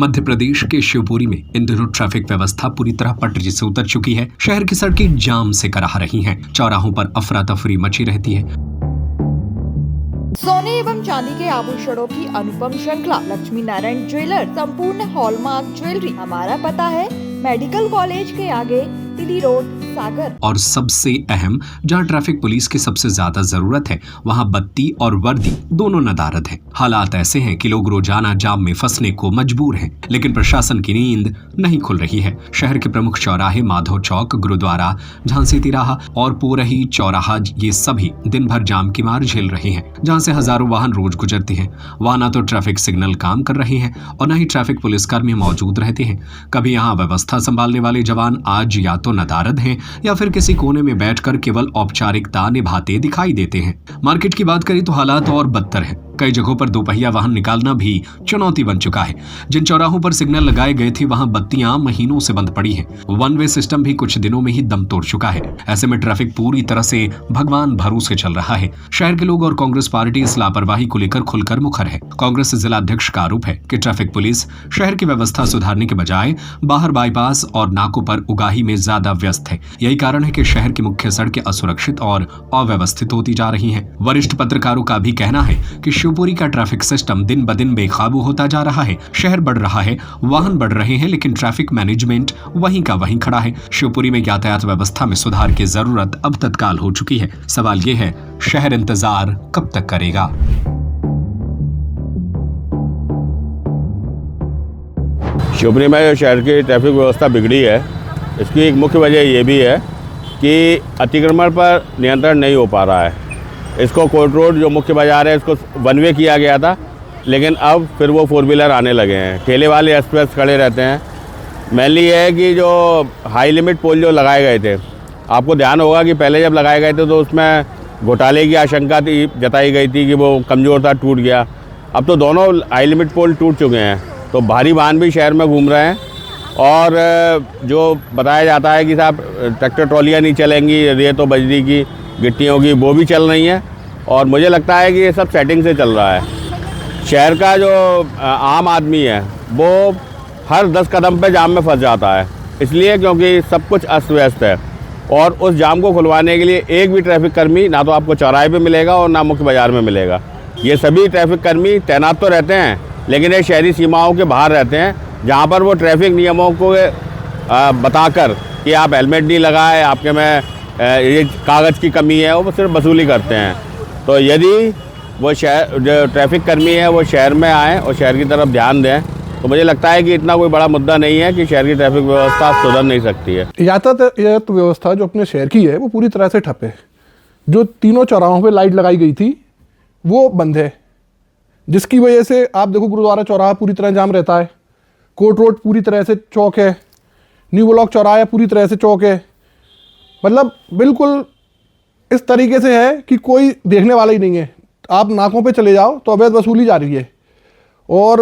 मध्य प्रदेश के शिवपुरी में इन दिनों ट्रैफिक व्यवस्था पूरी तरह पटरी से उतर चुकी है। शहर की सड़कें जाम से कराह रही हैं। चौराहों पर अफरा तफरी मची रहती है। सोने एवं चांदी के आभूषणों की अनुपम श्रृंखला लक्ष्मी नारायण ज्वेलर संपूर्ण हॉलमार्क ज्वेलरी। हमारा पता है मेडिकल कॉलेज के आगे, तिली रोड, सागर। और सबसे अहम, जहां ट्रैफिक पुलिस की सबसे ज्यादा जरूरत है, वहां बत्ती और वर्दी दोनों नदारद हैं। हालात ऐसे हैं कि लोग रोजाना जाम में फंसने को मजबूर हैं, लेकिन प्रशासन की नींद नहीं खुल रही है। शहर के प्रमुख चौराहे माधव चौक, गुरुद्वारा, झांसी तिराहा और पोरही चौराहा, ये सभी दिन भर जाम की मार झेल रहे हैं, जहां से हजारों वाहन रोज गुजरते हैं। वहां ना तो ट्रैफिक सिग्नल काम कर रहे हैं और न ही ट्रैफिक पुलिसकर्मी मौजूद रहते हैं। कभी यहाँ व्यवस्था संभालने वाले जवान आज या तो नदारद हैं या फिर किसी कोने में बैठकर केवल औपचारिकता निभाते दिखाई देते हैं। मार्केट की बात करें तो हालात और बदतर है। कई जगहों पर दोपहिया वाहन निकालना भी चुनौती बन चुका है। जिन चौराहों पर सिग्नल लगाए गए थे, वहां बत्तियां महीनों से बंद पड़ी हैं। वन वे सिस्टम भी कुछ दिनों में ही दम तोड़ चुका है। ऐसे में ट्रैफिक पूरी तरह से भगवान भरोसे चल रहा है। शहर के लोग और कांग्रेस पार्टी इस लापरवाही को लेकर खुलकर मुखर है। कांग्रेस जिला अध्यक्ष का आरोप है कि ट्रैफिक पुलिस शहर की व्यवस्था सुधारने के बजाय बाहर बाईपास और नाकों पर उगाही में ज्यादा व्यस्त है। यही कारण है कि शहर की मुख्य सड़कें असुरक्षित और अव्यवस्थित होती जा रही हैं। वरिष्ठ पत्रकारों का भी कहना है कि शिवपुरी का ट्रैफिक सिस्टम दिन ब दिन बेकाबू होता जा रहा है। शहर बढ़ रहा है, वाहन बढ़ रहे हैं, लेकिन ट्रैफिक मैनेजमेंट वहीं का वहीं खड़ा है। शिवपुरी में यातायात व्यवस्था में सुधार की जरूरत अब तत्काल हो चुकी है। सवाल ये है, शहर इंतजार कब तक करेगा? शिवपुरी में जो शहर की ट्रैफिक व्यवस्था बिगड़ी है, इसकी एक मुख्य वजह ये भी है कि अतिक्रमण पर नियंत्रण नहीं हो पा रहा है। इसको कोर्ट रोड जो मुख्य बाजार है, इसको वन वे किया गया था, लेकिन अब फिर वो 4 व्हीलर आने लगे हैं। ठेले वाले एक्सप्रेस खड़े रहते हैं। मेनली ये है कि जो हाई लिमिट पोल जो लगाए गए थे, आपको ध्यान होगा कि पहले जब लगाए गए थे तो उसमें घोटाले की आशंका थी, जताई गई थी कि वो कमज़ोर था, टूट गया। अब तो दोनों हाई लिमिट पोल टूट चुके हैं, तो भारी वाहन भी शहर में घूम रहे हैं। और जो बताया जाता है कि साहब ट्रैक्टर ट्रॉलियाँ नहीं चलेंगी, रेत और बजरी की गिट्टियों की, वो भी चल रही हैं। और मुझे लगता है कि ये सब सेटिंग से चल रहा है। शहर का जो आम आदमी है वो हर 10 कदम पे जाम में फंस जाता है, इसलिए क्योंकि सब कुछ अस्त व्यस्त है। और उस जाम को खुलवाने के लिए एक भी ट्रैफिक कर्मी ना तो आपको चौराहे पे मिलेगा और ना मुख्य बाज़ार में मिलेगा। ये सभी ट्रैफिक कर्मी तैनात तो रहते हैं, लेकिन ये शहरी सीमाओं के बाहर रहते हैं, जहाँ पर वो ट्रैफिक नियमों को बताकर कि आप हेलमेट नहीं लगाए, आपके में ये कागज़ की कमी है, वो सिर्फ वसूली करते हैं। तो यदि वो शहर जो ट्रैफिक कर्मी है वो शहर में आएँ और शहर की तरफ ध्यान दें, तो मुझे लगता है कि इतना कोई बड़ा मुद्दा नहीं है कि शहर की ट्रैफिक व्यवस्था सुधर नहीं सकती है। यातायात व्यवस्था जो अपने शहर की है वो पूरी तरह से ठप है। जो तीनों चौराहों पे लाइट लगाई गई थी वो बंद है, जिसकी वजह से आप देखो गुरुद्वारा चौराहा पूरी तरह जाम रहता है, कोर्ट रोड पूरी तरह से चौक है, न्यू ब्लॉक चौराहा पूरी तरह से चौक है। मतलब बिल्कुल इस तरीके से है कि कोई देखने वाला ही नहीं है। आप नाकों पे चले जाओ तो अवैध वसूली जा रही है, और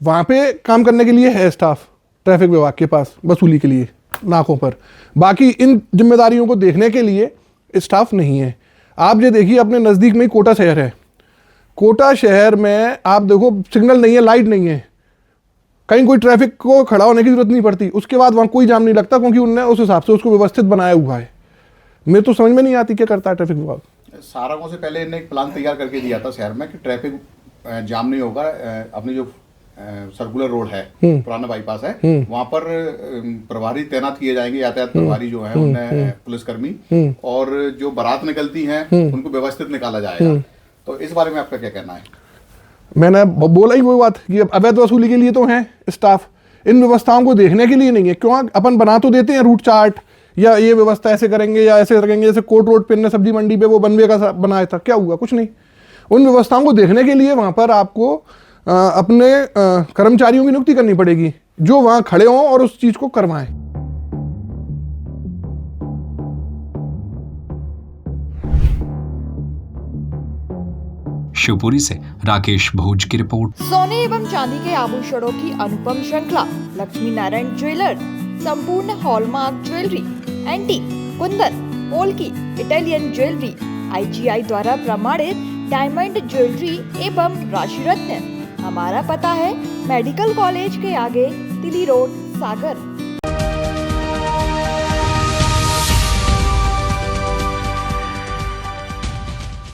वहाँ पे काम करने के लिए है स्टाफ ट्रैफिक विभाग के पास वसूली के लिए नाकों पर। बाकी इन जिम्मेदारियों को देखने के लिए स्टाफ नहीं है। आप ये देखिए अपने नज़दीक में ही कोटा शहर है। कोटा शहर में आप देखो सिग्नल नहीं है, लाइट नहीं है, कहीं कोई ट्रैफिक को खड़ा होने की जरूरत नहीं पड़ती। उसके बाद वहाँ कोई जाम नहीं लगता, क्योंकि उनने उस हिसाब से उसको व्यवस्थित बनाया हुआ है। मेरे तो समझ में नहीं आती क्या करता है ट्रैफिक विभाग। सारागों से पहले इन्हें एक प्लान तैयार करके दिया था शहर में कि ट्रैफिक जाम नहीं होगा। अपनी जो सर्कुलर रोड है, पुराना बाईपास है, वहां पर प्रभारी तैनात किए जाएंगे, यातायात प्रभारी जो है उन्हें पुलिसकर्मी, और जो बारात निकलती हैं उनको व्यवस्थित निकाला जाएगा। तो इस बारे में आपका क्या कहना है? मैंने बोला ही वो बात कि अवैध वसूली के लिए तो है स्टाफ, इन व्यवस्थाओं को देखने के लिए नहीं है। क्यों अपन बना तो देते हैं रूट चार्ट, या ये व्यवस्था ऐसे करेंगे या ऐसे करेंगे, जैसे कोर्ट रोड पे सब्जी मंडी पे वो बनवे का बनाया था, क्या हुआ? कुछ नहीं। उन व्यवस्थाओं को देखने के लिए वहां पर आपको अपने कर्मचारियों की नियुक्ति करनी पड़ेगी, जो वहां खड़े हों और उस चीज को करवाएं। शिवपुरी से राकेश भोज की रिपोर्ट। सोने एवं चांदी के आभूषणों की अनुपम श्रृंखला लक्ष्मी नारायण ज्वेलर संपूर्ण hallmark jewellery, antique, Kundan, polki, Italian jewellery, IGI द्वारा प्रमाणित डायमंड ज्वेलरी एवं राशि रत्न, हमारा पता है मेडिकल कॉलेज के आगे तिली रोड, सागर।